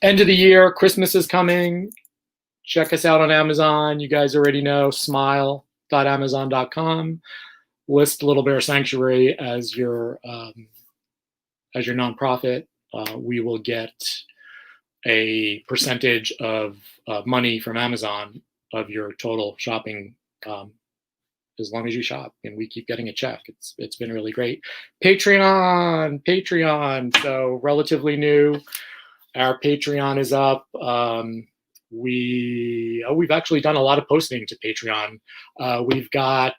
End of the year, Christmas is coming. Check us out on Amazon. You guys already know, smile.amazon.com. List Little Bear Sanctuary as your nonprofit. We will get a percentage of money from Amazon of your total shopping, as long as you shop, and we keep getting a check. It's been really great. Patreon. So relatively new. Our Patreon is up. We've actually done a lot of posting to Patreon. We've got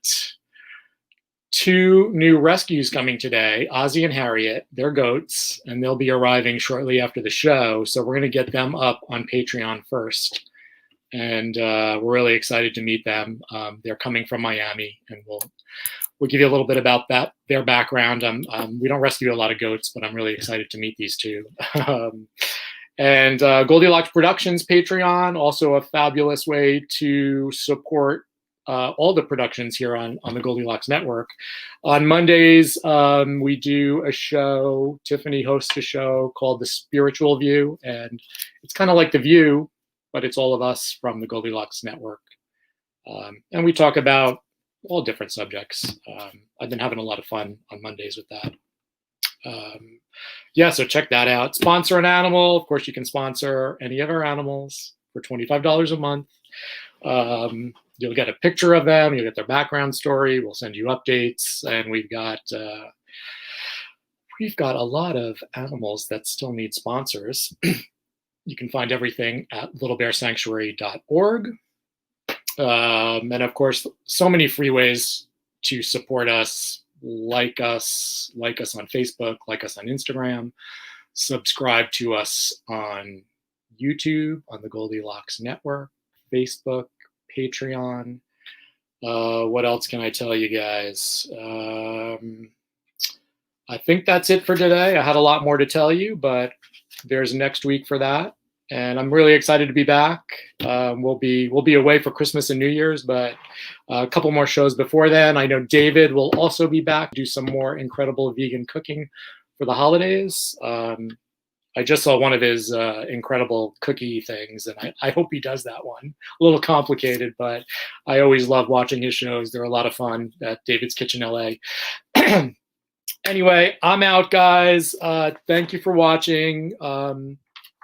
2 new rescues coming today, Ozzy and Harriet. They're goats, and they'll be arriving shortly after the show. So we're going to get them up on Patreon first. And we're really excited to meet them. They're coming from Miami, and we'll give you a little bit about their background. We don't rescue a lot of goats, but I'm really excited to meet these 2. And Goldylocks Productions Patreon, also a fabulous way to support all the productions here on the Goldylocks Network. On Mondays, we do a show. Tiffany hosts a show called The Spiritual View, and it's kind of like The View, but it's all of us from the Goldylocks Network. And we talk about all different subjects. I've been having a lot of fun on Mondays with that. So check that out. Sponsor an animal. Of course, you can sponsor any of our animals for $25 a month. You'll get a picture of them. You'll get their background story. We'll send you updates. And we've got a lot of animals that still need sponsors. You can find everything at littlebearsanctuary.org. And of course, so many free ways to support us. Like us on Facebook, like us on Instagram, subscribe to us on YouTube, on the Goldylocks Network, Facebook, Patreon. What else can I tell you guys? I think that's it for today. I had a lot more to tell you, but there's next week for that. And I'm really excited to be back. We'll be away for Christmas and New Year's, but a couple more shows before then. I know David will also be back, do some more incredible vegan cooking for the holidays. I just saw one of his incredible cookie things, and I hope he does that one. A little complicated, but I always love watching his shows. They're a lot of fun at David's Kitchen LA. Anyway, I'm out, guys. Thank you for watching.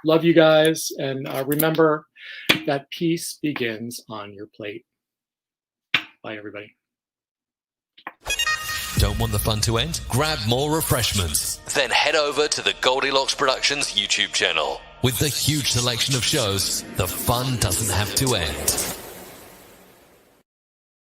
Love you guys, and remember that peace begins on your plate. Bye, everybody. Don't want the fun to end? Grab more refreshments. Then head over to the Goldylocks Productions YouTube channel. With the huge selection of shows, the fun doesn't have to end.